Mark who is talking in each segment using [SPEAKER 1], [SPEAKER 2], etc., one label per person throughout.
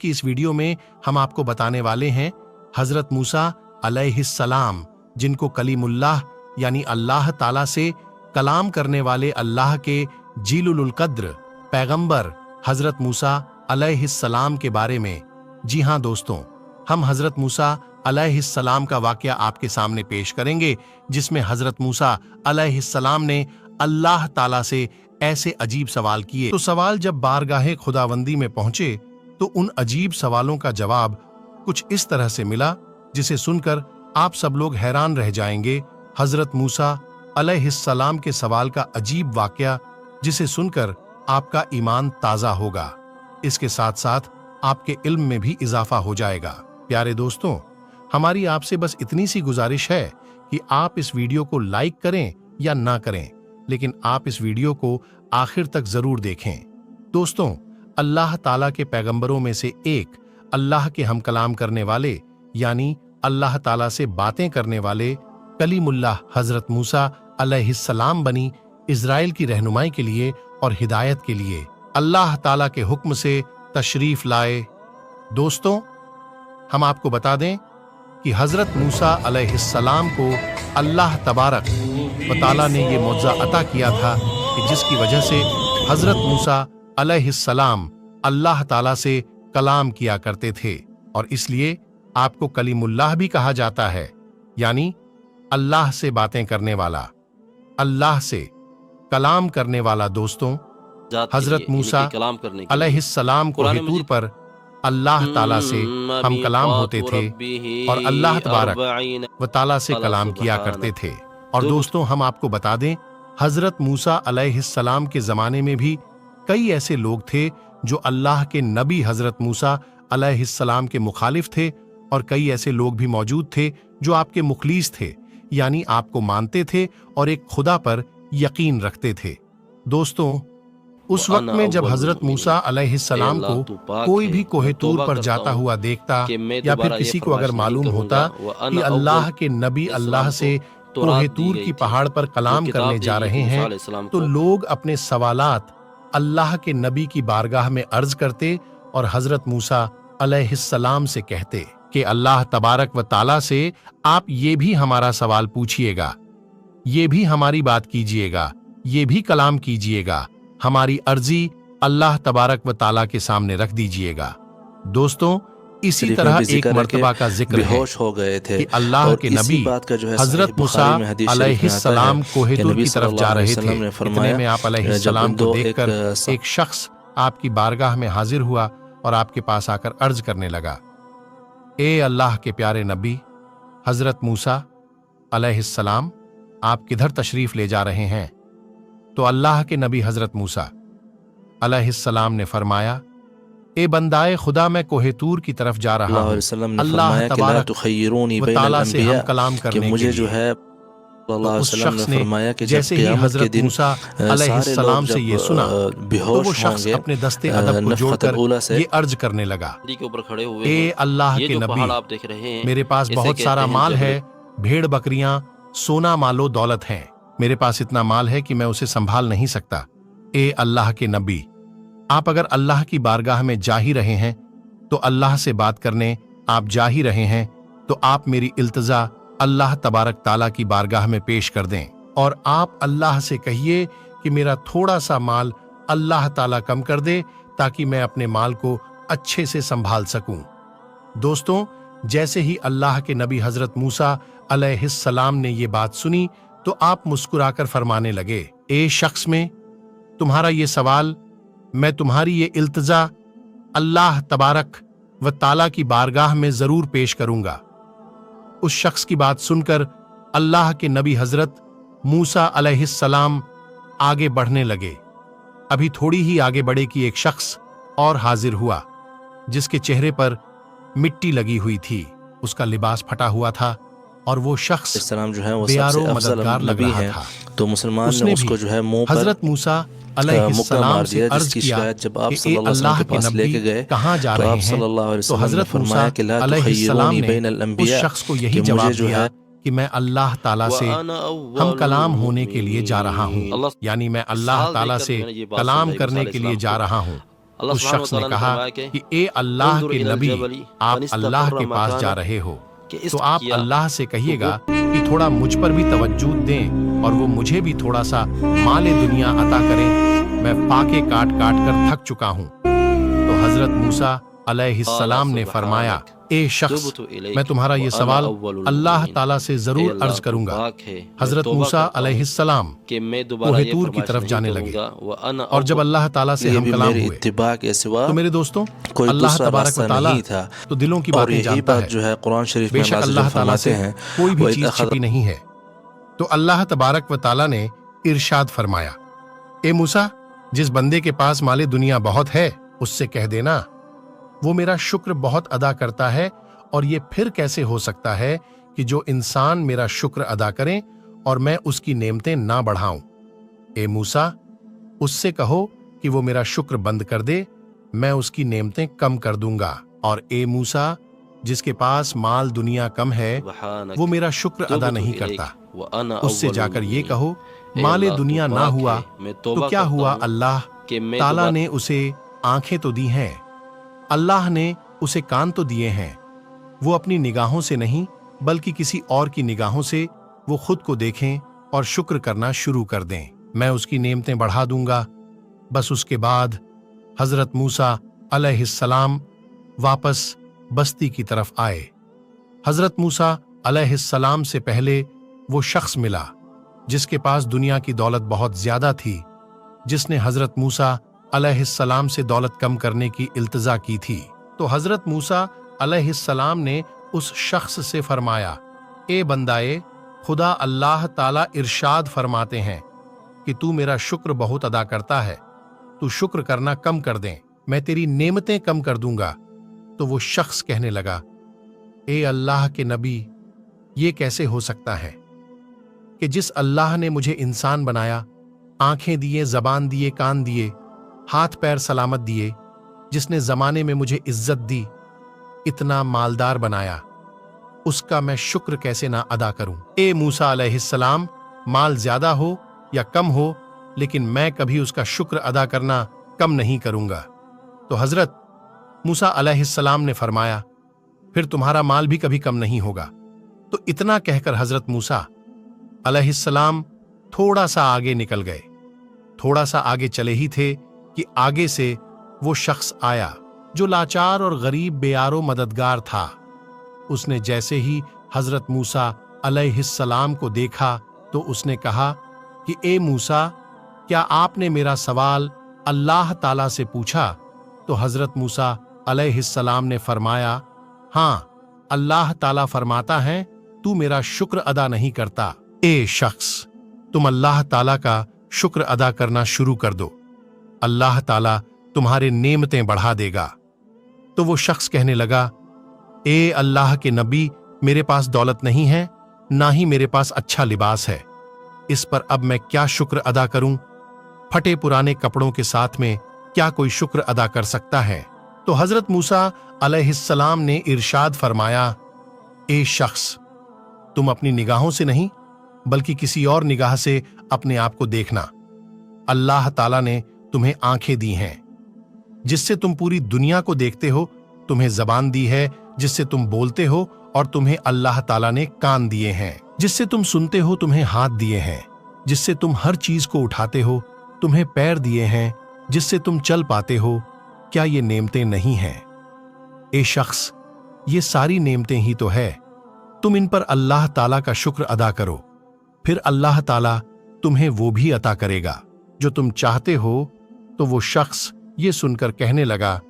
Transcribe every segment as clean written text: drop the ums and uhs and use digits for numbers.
[SPEAKER 1] की इस वीडियो में हम आपको बताने वाले हैं हजरत मूसा अलैहिस्सलाम, जिनको कलीमुल्लाह यानी अल्लाह ताला से कलाम करने वाले अल्लाह के जीलुल कद्र पैगंबर हजरत मूसा अलैहिस्सलाम के बारे में। जी हाँ दोस्तों, हम हजरत मूसा अलैहिस्सलाम का वाकया आपके सामने पेश करेंगे, जिसमें हजरत मूसा अलैहिस्सलाम ने अल्लाह ताला से ऐसे अजीब सवाल किए। तो सवाल जब बारगाहे खुदावंदी में पहुंचे तो उन अजीब सवालों का जवाब कुछ इस तरह से मिला, जिसे सुनकर आप सब लोग हैरान रह जाएंगे। हजरत मूसा अलैहिस्सलाम के सवाल का अजीब वाकया, जिसे सुनकर आपका ईमान ताजा होगा। इसके साथ साथ आपके इल्म में भी इजाफा हो जाएगा। प्यारे दोस्तों, हमारी आपसे बस इतनी सी गुजारिश है कि आप इस वीडियो को लाइक करें या ना करें, लेकिन आप इस वीडियो को आखिर तक जरूर देखें। दोस्तों, अल्लाह ताला के पैगंबरों में से एक, अल्लाह के हम कलाम करने वाले यानी अल्लाह ताला से बातें करने वाले कलीमुल्लाह हजरत मूसा अलैहिस्सलाम बनी इजराइल की रहनुमाई के लिए और हिदायत के लिए अल्लाह ताला के हुक्म से तशरीफ लाए। दोस्तों, हम आपको बता दें कि हजरत मूसा अलैहिस्सलाम को अल्लाह तबारक व ताला ने ये मौजज़ा अता किया था कि जिसकी वजह से हजरत मूसा अलैहिस्सलाम अल्लाह ताला से कलाम किया करते थे, और इसलिए आपको कलीमुल्लाह भी कहा जाता है, यानी अल्लाह से बातें करने वाला, अल्लाह से कलाम करने वाला। दोस्तों, हजरत मूसा अलैहिस्सलाम को हितूर पर अल्लाह ताला से हम कलाम होते थे और अल्लाह तबारक व ताला से कलाम किया करते थे। और दोस्तों, हम आपको बता दें, हजरत मूसा अलैहिस्सलाम के ज़माने में भी कई ऐसे लोग थे जो अल्लाह के नबी हजरत मूसा अलैहिस्सलाम के मुखालिफ थे, और कई ऐसे लोग भी मौजूद थे जो आपके मुखलिस थे, यानी आपको मानते थे और एक खुदा पर यकीन रखते थे। दोस्तों, उस वक्त में जब हजरत मूसा अलैहिस्सलाम को कोई भी कोहे तूर पर जाता हुआ देखता, या फिर किसी को अगर मालूम होता कि अल्लाह के नबी अल्लाह से कोहे तूर की पहाड़ पर कलाम करने जा रहे हैं, तो लोग अपने सवालात अल्लाह के नबी की बारगाह में अर्ज करते और हजरत मूसा अलैहिस्सलाम से कहते कि अल्लाह तबारक व ताला से आप ये भी हमारा सवाल पूछिएगा, ये भी हमारी बात कीजिएगा, ये भी कलाम कीजिएगा, हमारी अर्जी अल्लाह तबारक व ताला के सामने रख दीजिएगा। दोस्तों, इसी तरह एक मर्तबा का जिक्र है
[SPEAKER 2] हो गए थे
[SPEAKER 1] कि अल्लाह के नबी हजरत मूसा अलैहिस्सलाम कोहे तूर की तरफ जा रहे थे। इतने में आप अलैहिस्सलाम को देखकर एक शख्स आपकी बारगाह में हाजिर हुआ और आपके पास आकर अर्ज करने लगा, ए अल्लाह के प्यारे नबी हजरत मूसा अलैहिस्सलाम, आप किधर तशरीफ ले जा रहे हैं? तो अल्लाह के नबी हजरत मूसा अलैहिस्सलाम ने फरमाया, ए बंदाए खुदा, मैं कोहे तूर की तरफ जा रहा हूँ। अल्लाह तबारक व ताला से हम कलाम करने के लिए।
[SPEAKER 2] जो है
[SPEAKER 1] तो उस शख्स ने जैसे ही हजरत मूसा अलैहिस्सलाम से ये सुना, तो वो शख्स अपने दस्ते अदब को जोड़कर ये अर्ज करने लगा, ए अल्लाह के नबी, मेरे पास बहुत सारा माल है, भेड़ बकरियां, सोना मालो दौलत हैं। मेरे पास इतना माल है कि मैं उसे संभाल नहीं सकता। ए अल्लाह के नबी, आप अगर अल्लाह की बारगाह में जा ही रहे हैं, तो अल्लाह से बात करने आप जा ही रहे हैं, तो आप मेरी इल्तिजा अल्लाह तबारक ताला की बारगाह में पेश कर दें, और आप अल्लाह से कहिए कि मेरा थोड़ा सा माल अल्लाह ताला कम कर दे, ताकि मैं अपने माल को अच्छे से संभाल सकूं। दोस्तों, जैसे ही अल्लाह के नबी हजरत मूसा अलैहिस्सलाम ने ये बात सुनी, तो आप मुस्कुराकर फरमाने लगे, ए शख्स में, तुम्हारा ये सवाल, मैं तुम्हारी ये इल्तिजा अल्लाह तबारक व ताला की बारगाह में जरूर पेश करूंगा। उस शख्स की बात सुनकर अल्लाह के नबी हजरत मूसा अलैहिस्सलाम आगे बढ़ने लगे। अभी थोड़ी ही आगे बढ़े कि एक शख्स और हाजिर हुआ, जिसके चेहरे पर मिट्टी लगी हुई थी, उसका लिबास फटा हुआ था, और वो शख्स
[SPEAKER 2] जो है वो
[SPEAKER 1] बेयारो मददगार लग रहा था।
[SPEAKER 2] तो मुसलमान ने उसको जो है मुंह पर
[SPEAKER 1] हजरत मूसा अलैहिस्सलाम से अर्ज किया
[SPEAKER 2] जब आप
[SPEAKER 1] कि अल्लाह के नबी कहाँ जा रहे हैं? तो हजरत मूसा अलैहिस्सलाम ने उस शख्स को यही जवाब दिया कि मैं अल्लाह ताला से हम कलाम होने के लिए जा रहा हूँ, यानी मैं अल्लाह ताला से कलाम करने के लिए जा रहा हूँ। उस शख्स ने कहा कि ए अल्लाह के नबी, आप अल्लाह के पास जा रहे हो तो आप अल्लाह से कहिएगा कि थोड़ा मुझ पर भी तवज्जो दें और वो मुझे भी थोड़ा सा माले दुनिया अता करें, मैं फाके काट काट कर थक चुका हूँ। तो हजरत मूसा अलैहिस्सलाम ने फरमाया, ए शख्स, मैं तुम्हारा ये सवाल अल्लाह ताला से जरूर अर्ज करूंगा। हजरत मूसा अलैहिस्सलाम कोहे तूर की तरफ जाने लगे और जब अल्लाह ताला से हम कलाम हुए तो मेरे दोस्तों, अल्लाह तबारक व ताला तो दिलों की बातें जानता है। बेशक अल्लाह ताला से कोई भी चीज छिपी नहीं है। तो अल्लाह तबारक व ताला ने इरशाद फरमाया, ए मूसा, जिस बंदे के पास माले दुनिया बहुत है उससे कह देना वो मेरा शुक्र बहुत अदा करता है, और ये फिर कैसे हो सकता है कि जो इंसान मेरा शुक्र अदा करें और मैं उसकी नेमतें ना बढ़ाऊं। ए मूसा, उससे कहो कि वो मेरा शुक्र बंद कर दे, मैं उसकी नेमतें कम कर दूंगा। और ए मूसा, जिसके पास माल दुनिया कम है वो मेरा शुक्र अदा नहीं करता, उससे जाकर ये कहो माले दुनिया ना हुआ तो क्या हुआ, अल्लाह ताला ने उसे आंखें तो दी हैं, अल्लाह ने उसे कान तो दिए हैं, वो अपनी निगाहों से नहीं बल्कि किसी और की निगाहों से वो खुद को देखें और शुक्र करना शुरू कर दें, मैं उसकी नेमतें बढ़ा दूंगा। बस उसके बाद हजरत मूसा अलैहिस्सलाम वापस बस्ती की तरफ आए। हजरत मूसा अलैहिस्सलाम से पहले वो शख्स मिला जिसके पास दुनिया की दौलत बहुत ज्यादा थी, जिसने हजरत मूसा अलैहिस्सलाम से दौलत कम करने की इल्तिजा की थी। तो हजरत मूसा अलैहिस्सलाम ने उस शख्स से फरमाया, ए बंदाए खुदा, अल्लाह ताला इरशाद फरमाते हैं कि तू मेरा शुक्र बहुत अदा करता है, तू शुक्र करना कम कर दे, मैं तेरी नेमतें कम कर दूंगा। तो वो शख्स कहने लगा, ए अल्लाह के नबी, ये कैसे हो सकता है कि जिस अल्लाह ने मुझे इंसान बनाया, आंखें दिए, जबान दिए, कान दिए, हाथ पैर सलामत दिए, जिसने जमाने में मुझे इज्जत दी, इतना मालदार बनाया, उसका मैं शुक्र कैसे ना अदा करूं। ए मूसा अलैहिस्सलाम, माल ज्यादा हो या कम हो, लेकिन मैं कभी उसका शुक्र अदा करना कम नहीं करूंगा। तो हजरत मूसा अलैहिस्सलाम ने फरमाया, फिर तुम्हारा माल भी कभी कम नहीं होगा। तो इतना कहकर हजरत मूसा अलैहिस्सलाम थोड़ा सा आगे निकल गए। थोड़ा सा आगे चले ही थे कि आगे से वो शख्स आया जो लाचार और गरीब बेयारो मददगार था। उसने जैसे ही हजरत मूसा अलैहिस्सलाम को देखा तो उसने कहा कि ए मूसा, क्या आपने मेरा सवाल अल्लाह ताला से पूछा? तो हजरत मूसा अलैहिस्सलाम ने फरमाया, हाँ, अल्लाह ताला फरमाता है तू मेरा शुक्र अदा नहीं करता। ए शख्स, तुम अल्लाह ताला का शुक्र अदा करना शुरू कर दो, अल्लाह ताला तुम्हारे नेमतें बढ़ा देगा। तो वो शख्स कहने लगा, ए अल्लाह के नबी, मेरे पास दौलत नहीं है, ना ही मेरे पास अच्छा लिबास है, इस पर अब मैं क्या शुक्र अदा करूं? फटे पुराने कपड़ों के साथ में क्या कोई शुक्र अदा कर सकता है? तो हजरत मूसा अलैहिस्सलाम ने इरशाद फरमाया, ए शख्स, तुम अपनी निगाहों से नहीं बल्कि किसी और निगाह से अपने आप को देखना। अल्लाह ताला ने तुम्हें आंखें दी हैं जिससे तुम पूरी दुनिया को देखते हो, तुम्हें जबान दी है जिससे तुम बोलते हो, और तुम्हें अल्लाह ताला ने कान दिए हैं जिससे तुम सुनते हो, तुम्हें हाथ दिए हैं जिससे तुम हर चीज को उठाते हो, तुम्हें पैर दिए हैं जिससे तुम चल पाते हो। क्या ये नेमतें नहीं हैं? ए शख्स, ये सारी नेमतें ही तो है, तुम इन पर अल्लाह ताला का शुक्र अदा करो, फिर अल्लाह ताला तुम्हें वो भी अता करेगा जो तुम चाहते हो। तो वो शख्स ये सुनकर कहने लगा,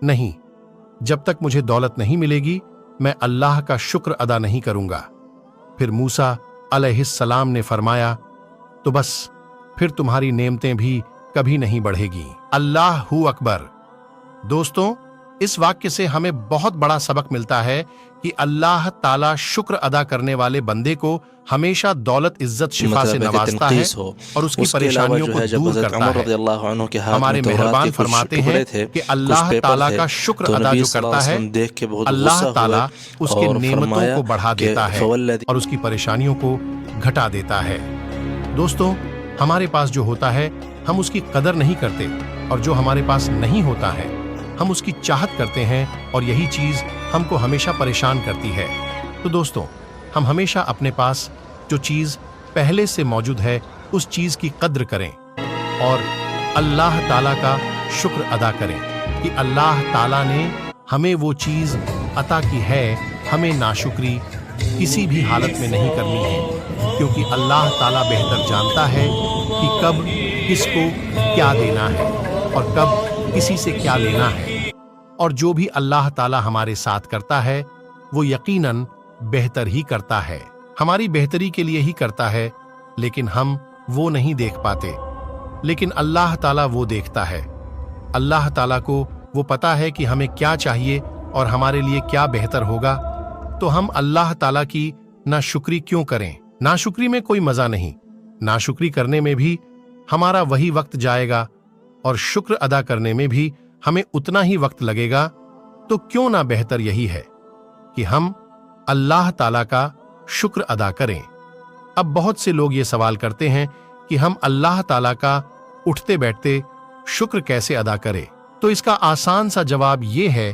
[SPEAKER 1] नहीं, जब तक मुझे दौलत नहीं मिलेगी मैं अल्लाह का शुक्र अदा नहीं करूंगा। फिर मूसा अलैहिस्सलाम ने फरमाया, तो बस फिर तुम्हारी नेमतें भी कभी नहीं बढ़ेगी। अल्लाहू अकबर। दोस्तों, इस वाक्य से हमें बहुत बड़ा सबक मिलता है कि अल्लाह ताला शुक्र अदा करने वाले बंदे को हमेशा दौलत, इज्जत, शिफा से नवाजता है और उसकी परेशानियों को दूर करता है। हमारे मेहरबान फरमाते हैं कि अल्लाह ताला का शुक्र अदा जो करता है, अल्लाह ताला उसके नेमतों को बढ़ा देता है और उसकी परेशानियों को घटा देता है। दोस्तों, हमारे पास जो होता है हम उसकी कदर नहीं करते, और जो हमारे पास नहीं होता है हम उसकी चाहत करते हैं और यही चीज़ हमको हमेशा परेशान करती है। तो दोस्तों, हम हमेशा अपने पास जो चीज़ पहले से मौजूद है उस चीज़ की कद्र करें और अल्लाह ताला का शुक्र अदा करें कि अल्लाह ताला ने हमें वो चीज़ अता की है। हमें नाशुक्री किसी भी हालत में नहीं करनी है, क्योंकि अल्लाह ताला बेहतर जानता है कि कब किसको क्या देना है और कब किसी से क्या लेना है। और जो भी अल्लाह ताला हमारे साथ करता है वो यकीनन बेहतर ही करता है, हमारी बेहतरी के लिए ही करता है, लेकिन हम वो नहीं देख पाते। लेकिन अल्लाह ताला वो देखता है। अल्लाह ताला को वो पता है कि हमें क्या चाहिए और हमारे लिए क्या बेहतर होगा। तो हम अल्लाह ताला की नाशुक्री क्यों करें? नाशुक्री में कोई मजा नहीं। नाशुक्री करने में भी हमारा वही वक्त जाएगा और शुक्र अदा करने में भी हमें उतना ही वक्त लगेगा। तो क्यों ना बेहतर यही है कि हम अल्लाह ताला का शुक्र अदा करें। अब बहुत से लोग ये सवाल करते हैं कि हम अल्लाह ताला का उठते बैठते शुक्र कैसे अदा करें। तो इसका आसान सा जवाब ये है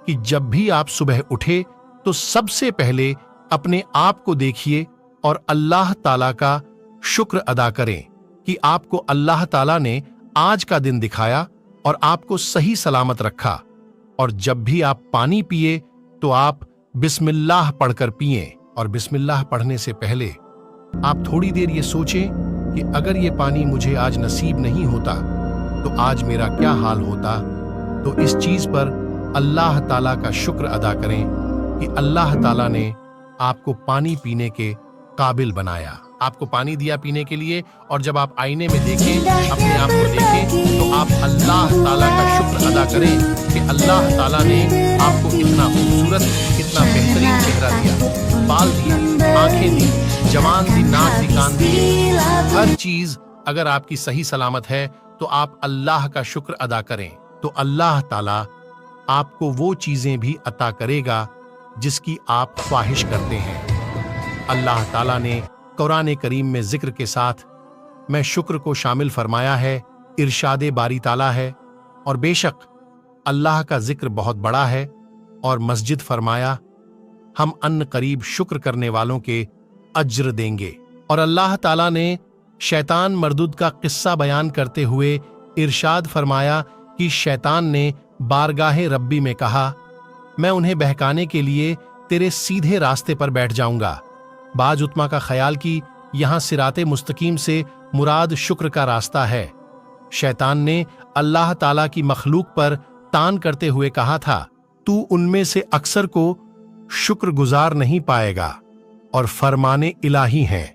[SPEAKER 1] कि जब भी आप सुबह उठे तो सबसे पहले अपने आप को देखिए और अल्लाह ताला का शुक्र अदा करें कि आपको अल्लाह ताला ने आज का दिन दिखाया और आपको सही सलामत रखा। और जब भी आप पानी पिए तो आप बिस्मिल्लाह पढ़कर पिएं, और बिस्मिल्लाह पढ़ने से पहले आप थोड़ी देर ये सोचें कि अगर ये पानी मुझे आज नसीब नहीं होता तो आज मेरा क्या हाल होता। तो इस चीज पर अल्लाह ताला का शुक्र अदा करें कि अल्लाह ताला ने आपको पानी पीने के काबिल बनाया, आपको पानी दिया पीने के लिए। और जब आप आईने में देखें, अपने आप को देखें, तो आप अल्लाह ताला का शुक्र अदा करें कि अल्लाह ताला ने आपको इतना खूबसूरत, इतना बेहतरीन चेहरा दिया, बाल दिए, आंखें दी, जवान दी, नाक दी, कान दी, हर चीज अगर आपकी सही सलामत है तो आप अल्लाह का शुक्र अदा करें। तो अल्लाह ताला आपको वो चीजें भी अता करेगा जिसकी आप ख्वाहिश करते हैं। अल्लाह ताला ने कुरान करीम में जिक्र के साथ मैं शुक्र को शामिल फरमाया है, इरशादे बारी ताला है। और बेशक अल्लाह का जिक्र बहुत बड़ा है। और मस्जिद फरमाया, हम अन्न करीब शुक्र करने वालों के अज्र देंगे। और अल्लाह ताला ने शैतान मरदुद का किस्सा बयान करते हुए इरशाद फरमाया कि शैतान ने बारगाहे रब्बी में कहा, मैं उन्हें बहकाने के लिए तेरे सीधे रास्ते पर बैठ जाऊंगा। बाज उतमा का ख्याल कि यहां सिराते मुस्तकीम से मुराद शुक्र का रास्ता है। शैतान ने अल्लाह ताला की मखलूक पर तान करते हुए कहा था, तू उनमें से अक्सर को शुक्र गुजार नहीं पाएगा और फरमाने इलाही हैं।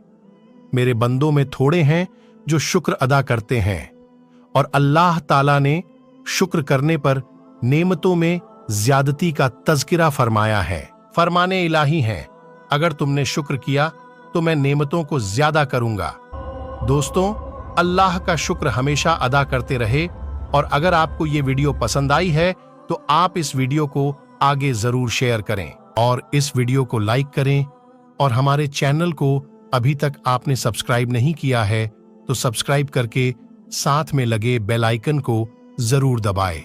[SPEAKER 1] मेरे बंदों में थोड़े हैं जो शुक्र अदा करते हैं। और अल्लाह ताला ने शुक्र करने पर नेमतों में ज्यादती का तज़किरा फरमाया है। फरमाने इलाही हैं, अगर तुमने शुक्र किया तो मैं नेमतों को ज्यादा करूंगा। दोस्तों, अल्लाह का शुक्र हमेशा अदा करते रहे। और अगर आपको ये वीडियो पसंद आई है तो आप इस वीडियो को आगे जरूर शेयर करें और इस वीडियो को लाइक करें। और हमारे चैनल को अभी तक आपने सब्सक्राइब नहीं किया है तो सब्सक्राइब करके साथ में लगे बेल आइकन को जरूर दबाएं।